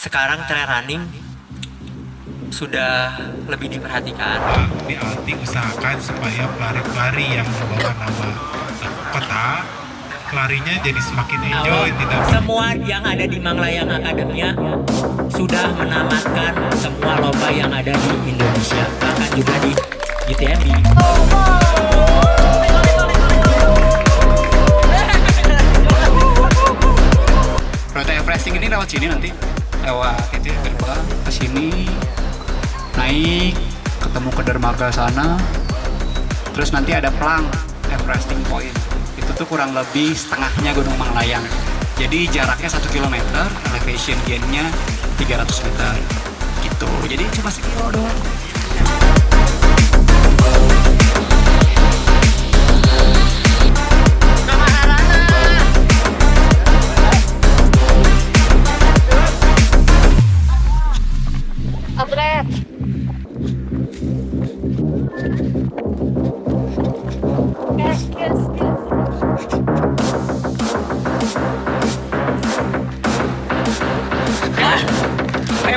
Sekarang trail running sudah lebih diperhatikan. Di Alti usahakan supaya pelari-pelari yang membawa nama kota, pelarinya jadi semakin enjoy. Semua yang ada di Manglayang Akademia sudah menamatkan semua lomba yang ada di Indonesia, bahkan juga di UTMB. Rute Everesting ini lewat sini nanti, lewat itu ya, gerbang ke sini, naik, ketemu ke dermaga sana, terus nanti ada pelang Everesting Point. Itu tuh kurang lebih setengahnya Gunung Manglayang. Jadi jaraknya 1 km, elevation gain-nya 300 meter gitu. Jadi cuma sekilo doang.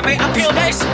Baik uphill guys.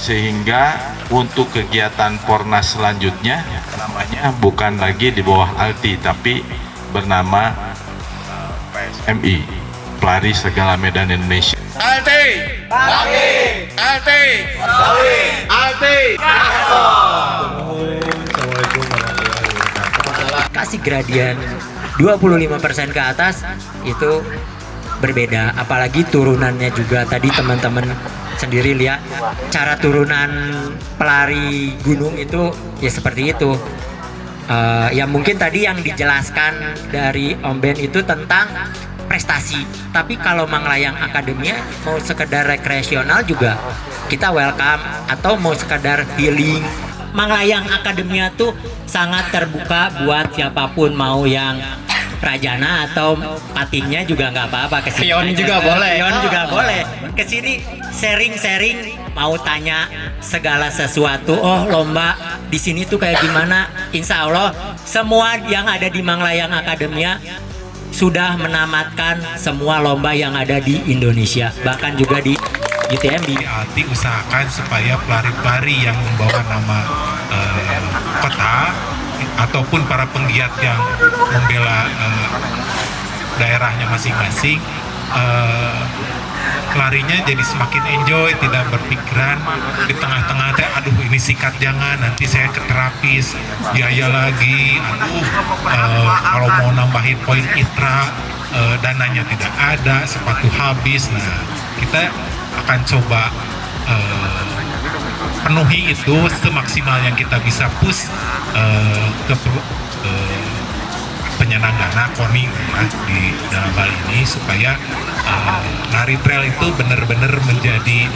Sehingga untuk kegiatan Pornas selanjutnya namanya bukan lagi di bawah Alti tapi bernama PSMI, Pelari Segala Medan Indonesia. Alti, Alti, Alti, Alti. Kasih gradien 25% ke atas itu berbeda, apalagi turunannya juga. Tadi teman-teman sendiri lihat cara turunan pelari gunung itu ya seperti itu. Ya mungkin tadi yang dijelaskan dari Om Ben itu tentang prestasi, tapi kalau Manglayang Akademia mau sekedar rekreasional juga kita welcome, atau mau sekedar healing. Manglayang Akademia tuh sangat terbuka buat siapapun, mau yang Rajana atau Patingnya juga nggak apa-apa. Pion juga boleh. Pion juga boleh. Kesini sharing-sharing, mau tanya segala sesuatu. Oh, lomba di sini tuh kayak gimana? Insya Allah semua yang ada di Manglayang Akademia sudah menamatkan semua lomba yang ada di Indonesia, bahkan juga di UTMB. Di Alti usahakan supaya pelari-pelari yang membawa nama kota ataupun para penggiat yang membela daerahnya masing-masing larinya jadi semakin enjoy, tidak berpikiran di tengah-tengah teh aduh ini sikat jangan, nanti saya ke terapis biaya lagi, aduh kalau mau nambahin poin ITRA dananya tidak ada, sepatu habis. Nah, kita akan coba penuhi itu semaksimal yang kita bisa push ke penyelenggara KONI ya, di dalam hal ini supaya lari trail itu benar-benar menjadi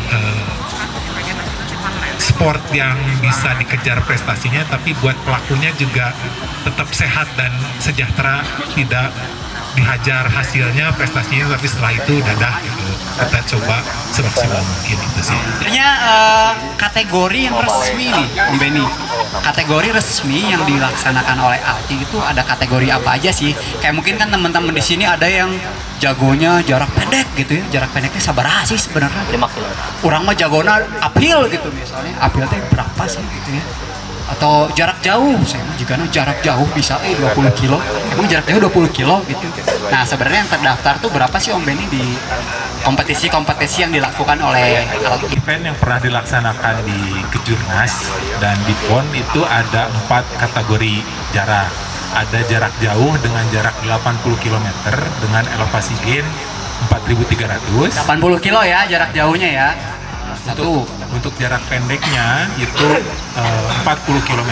sport yang bisa dikejar prestasinya, tapi buat pelakunya juga tetap sehat dan sejahtera, tidak dihajar hasilnya prestasinya tapi setelah itu dadah gitu. Kita coba semaksimal mungkin itu sih. Sebenarnya kategori yang resmi nih, Om Benny. Kategori resmi yang dilaksanakan oleh ALTI itu ada kategori apa aja sih? Kayak mungkin kan teman-teman di sini ada yang jagonya jarak pendek gitu ya. Jarak pendeknya sabaraha sih sebenarnya? 5 kilo. Orang mah jagona uphill gitu misalnya. Uphill teh berapa sih gitu ya? Atau jarak jauh, saya juga jarak jauh bisa 20 kilo. Emang jarak jauh 20 kilo gitu. Nah, sebenarnya yang terdaftar tuh berapa sih Om Benny di kompetisi-kompetisi yang dilakukan oleh ALTI? Event yang pernah dilaksanakan di Kejurnas dan di PON itu ada 4 kategori jarak. Ada jarak jauh dengan jarak 80 km dengan elevasi gain 4.300. 80 kilo ya jarak jauhnya ya. Untuk jarak pendeknya itu 40 km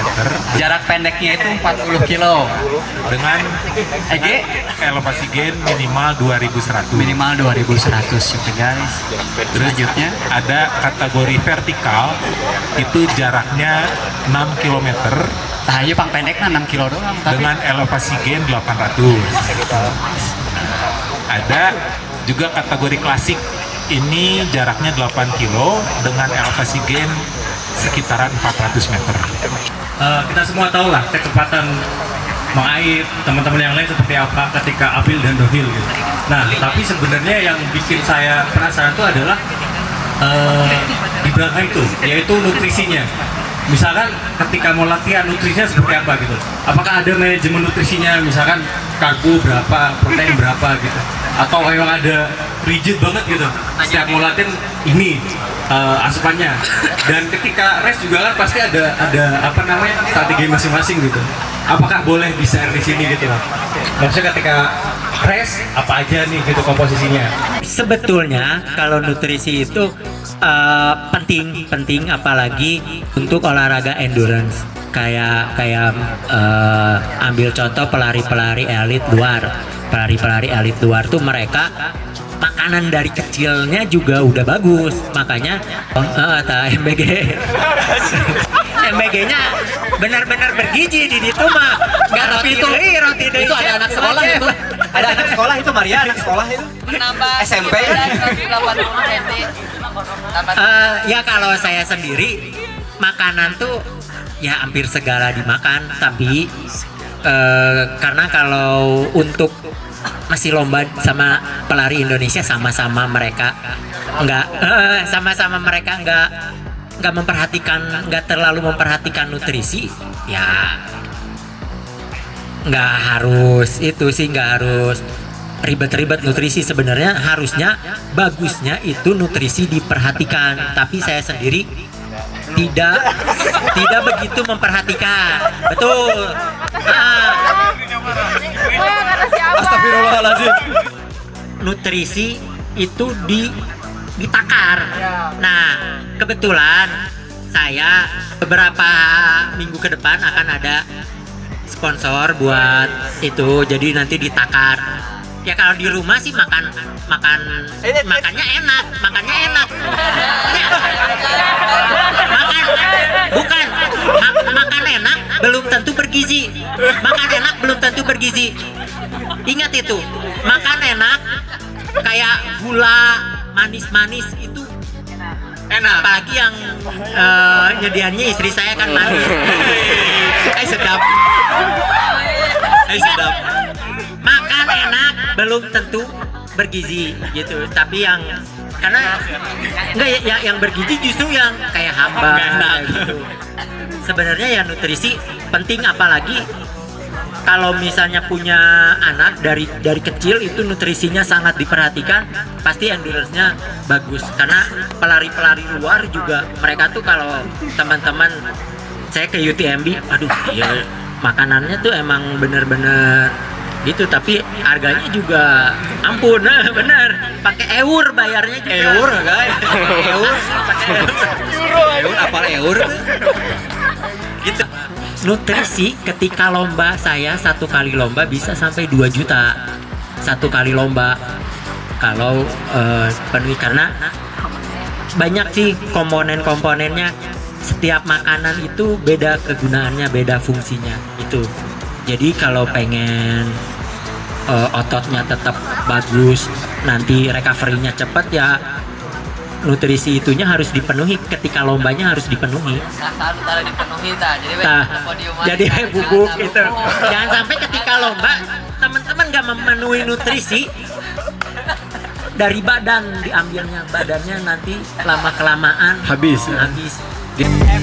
Jarak pendeknya itu 40 kilo. dengan elevasi gain minimal 2100. Minimal 2100 gitu guys. Selanjutnya Ada kategori vertikal itu jaraknya 6 km tahanya pang pendeknya 6 kilo doang tapi dengan elevasi gain 800. Ada juga kategori klasik, ini jaraknya 8 kilo dengan elevasi gain sekitaran 400 meter. Kita semua tahu lah kecepatan mengait teman-teman yang lain seperti apa ketika uphill dan downhill gitu. Nah, tapi sebenarnya yang bikin saya penasaran itu adalah di belakang itu, yaitu nutrisinya. Misalkan ketika mau latihan nutrisinya seperti apa gitu. Apakah ada manajemen nutrisinya, misalkan karbo berapa, protein berapa gitu. Atau memang ada rigid banget gitu. Setiap mau latihan ini asupannya. Dan ketika race juga kan pasti ada apa namanya strategi masing-masing gitu. Apakah boleh di-share di sini gitu? Maksudnya ketika race apa aja nih gitu komposisinya? Sebetulnya kalau nutrisi itu penting apalagi untuk olahraga endurance kayak ambil contoh pelari-pelari elit luar tuh mereka makanan dari kecilnya juga udah bagus, makanya MBG-nya benar-benar bergizi di situ mah. Nggak roti deui itu ada anak sekolah itu. Ada anak sekolah itu Maria, anak sekolah itu. Menambah SMP. 80 cm. Ya kalau saya sendiri makanan tuh ya hampir segala dimakan, tapi karena kalau untuk masih lomba sama pelari Indonesia sama-sama mereka nggak memperhatikan, nggak terlalu memperhatikan nutrisi, ya nggak harus itu sih, nggak harus ribet-ribet nutrisi. Sebenarnya harusnya bagusnya itu nutrisi diperhatikan, tapi saya sendiri tidak begitu memperhatikan. Betul. Astagfirullahaladzim. Nutrisi itu ditakar. Nah, kebetulan saya beberapa minggu ke depan akan ada sponsor buat itu, jadi nanti ditakar. Ya kalau di rumah sih makannya enak. Ya. Makan enak belum tentu bergizi. Ingat itu, makan enak kayak gula manis itu enak. Apalagi yang nyediannya istri saya kan manis. Sedap. Makan enak belum tentu bergizi gitu, tapi karena yang bergizi justru yang kayak hamba gitu. Sebenarnya ya nutrisi penting, apalagi kalau misalnya punya anak dari kecil itu nutrisinya sangat diperhatikan, pasti endurance-nya bagus. Karena pelari-pelari luar juga mereka tuh kalau teman-teman saya ke UTMB, aduh ya makanannya tuh emang bener-bener gitu, tapi harganya juga ampun, bener pakai eur bayarnya juga. Eur guys. Eur, pakai eur, apal eur gitu. Nutrisi ketika lomba saya satu kali lomba bisa sampai 2 juta satu kali lomba kalau penuhi, karena banyak sih komponen-komponennya. Setiap makanan itu beda kegunaannya, beda fungsinya itu. Jadi kalau pengen ototnya tetap bagus, nanti recovery-nya cepat, ya nutrisi itunya harus dipenuhi, ketika lombanya harus dipenuhi. Nah, harus dipenuhi jadi Nah, podium jadi bubuk gitu. Jangan sampai ketika lomba teman-teman gak memenuhi nutrisi, dari badan diambilnya, badannya nanti lama kelamaan Habis. Bener.